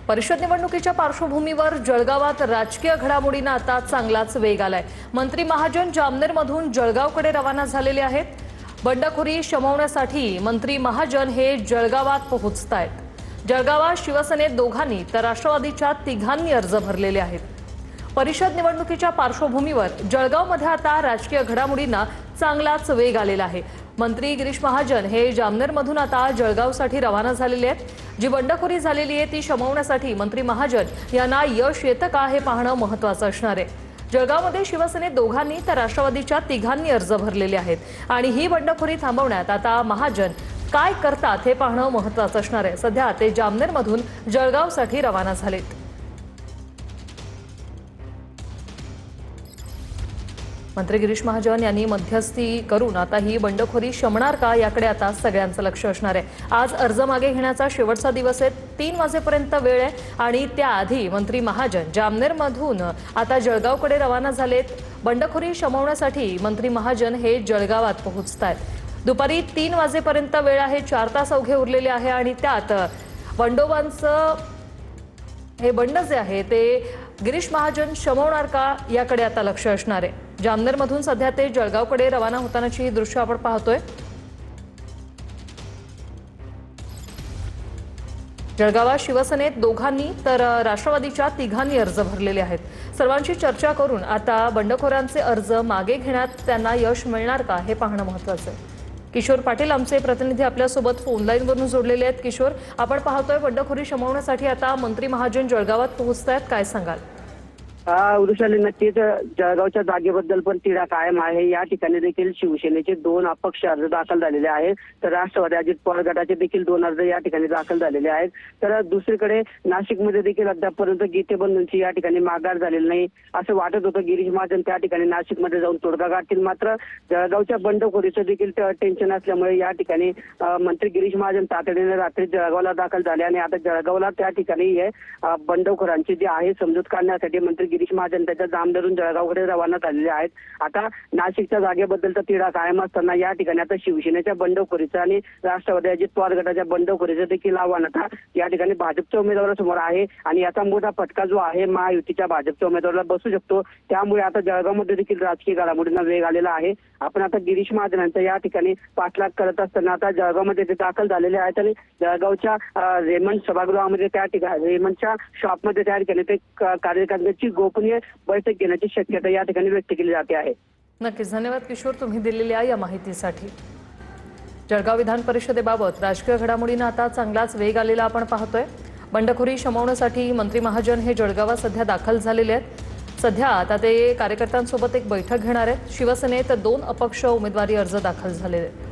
परिषद निवडणुकीच्या पार्श्वभूमीवर जळगावात राजकीय घडामोडींना आता चांगलाच वेग आलाय। मंत्री महाजन जामनेरमधून जळगावकडे रवाना झालेले आहेत। बंडखोरी शमवण्यासाठी मंत्री महाजन हे जळगावात पोहोचतायत। जळगावात शिवसेनेत दोघांनी तर राष्ट्रवादीच्या तिघांनी अर्ज भरलेले आहेत। परिषद निवडणुकीच्या पार्श्वभूमीवर जळगावमध्ये आता राजकीय घडामोडींना चांगलाच वेग आलेला आहे। मंत्री गिरीश महाजन हे जामनेरमधून आता जळगावसाठी रवाना झालेले आहेत। जी बंडखोरी झालेली आहे ती शमवण्यासाठी मंत्री महाजन यांना यश येतं का हे पाहणं महत्त्वाचं असणार आहे। जळगावमध्ये शिवसेनेत दोघांनी तर राष्ट्रवादीच्या तिघांनी अर्ज भरलेले आहेत आणि ही बंडखोरी थांबवण्यात आता महाजन काय करतात हे पाहणं महत्त्वाचं असणार आहे। सध्या ते जामनेरमधून जळगावसाठी रवाना झालेत। मंत्री गिरीश महाजन यांनी मध्यस्थी करून आता ही बंडखोरी शमणार का याकडे आता सगळ्यांचं लक्ष असणार आहे। आज अर्ज मागे घेण्याचा शेवटचा दिवस आहे। 3 वाजेपर्यंत वेळ आहे आणि त्याआधी मंत्री महाजन जामनेरमधून आता जळगावकडे रवाना झालेत। बंडखोरी शमवण्यासाठी मंत्री महाजन हे जळगावात पोहोचतायत। दुपारी 3 वाजेपर्यंत वेळ आहे। 4 तास अवघे उरलेले आहे आणि त्यात बंडोबांचं हे बंड जे आहे ते गिरीश महाजन शमवणार का याकडे आता लक्ष असणार आहे। जामनेरमधून सध्या ते जळगावकडे रवाना होतानाची ही दृश्य आपण पाहतोय। जळगावात शिवसेनेत दोघांनी तर राष्ट्रवादीच्या तिघांनी अर्ज भरलेले आहेत। सर्वांशी चर्चा करून आता बंडखोरांचे अर्ज मागे घेण्यात त्यांना यश मिळणार का हे पाहणं महत्त्वाचं आहे। किशोर पाटील आमचे प्रतिनिधी आपल्यासोबत फोन लाईनवरून जोडलेले आहेत। किशोर, आपण पाहतोय बंडखोरी शमवण्यासाठी आता मंत्री महाजन जळगावात पोहोचतायत, काय सांगाल? वृषाली, नक्कीच जळगावच्या जागेबद्दल पण तिढा कायम आहे। या ठिकाणी देखील शिवसेनेचे 2 अपक्ष अर्ज दाखल झालेले आहेत, तर राष्ट्रवादी अजित पवार गटाचे देखील 2 अर्ज या ठिकाणी दाखल झालेले आहेत। तर दुसरीकडे नाशिकमध्ये देखील अद्यापपर्यंत गीते बंधूंची या ठिकाणी माघार झालेली नाही। असं वाटत होतं गिरीश महाजन त्या ठिकाणी नाशिकमध्ये जाऊन तोडगा काढतील, मात्र जळगावच्या बंडखोरीचं देखील टेन्शन असल्यामुळे या ठिकाणी मंत्री गिरीश महाजन तातडीने रात्री जळगावला दाखल झाले आणि आता जळगावला त्या ठिकाणी हे बंडखोरांची जी आहे समजूत काढण्यासाठी मंत्री गिरीश महाजन त्याच्या जामनेरहून जळगावकडे रवाना झालेले आहेत। आता नाशिकच्या जागेबद्दलचा तिढा कायम असताना या ठिकाणी आता शिवसेनेच्या बंडखोरीचं आणि राष्ट्रवादी अजित पवार गटाच्या बंडखोरीचं देखील आव्हान आता या ठिकाणी भाजपच्या उमेदवारासमोर आहे आणि याचा मोठा फटका जो आहे महायुतीच्या भाजपच्या उमेदवाराला बसू शकतो। त्यामुळे आता जळगावमध्ये देखील राजकीय घडामोडींना वेग आलेला आहे। आपण आता गिरीश महाजन यांचा या ठिकाणी पाठलाग करत असताना आता जळगावमध्ये ते दाखल झालेले आहेत आणि जळगावच्या रेमंड सभागृहामध्ये त्या ठिकाणी रेमंडच्या शॉपमध्ये त्या ठिकाणी ते कार्यकर्त्यांची गोपनीय बैठक घेण्याची शक्यता या ठिकाणी व्यक्त केली जाते आहे। नक्कीच, धन्यवाद किशोर तुम्ही दिलेल्या या माहितीसाठी। जळगाव विधान परिषदेबाबत राजकीय घडामोडींना आता चांगलाच वेग आलेला आपण पाहतोय। बंडखोरी शमवण्यासाठी मंत्री महाजन हे जळगावात सध्या दाखल झालेले आहेत। सध्या आता ते कार्यकर्त्यांसोबत एक बैठक घेणार आहेत। शिवसेनेत 2 अपक्ष उमेदवारी अर्ज दाखल झालेले आहेत।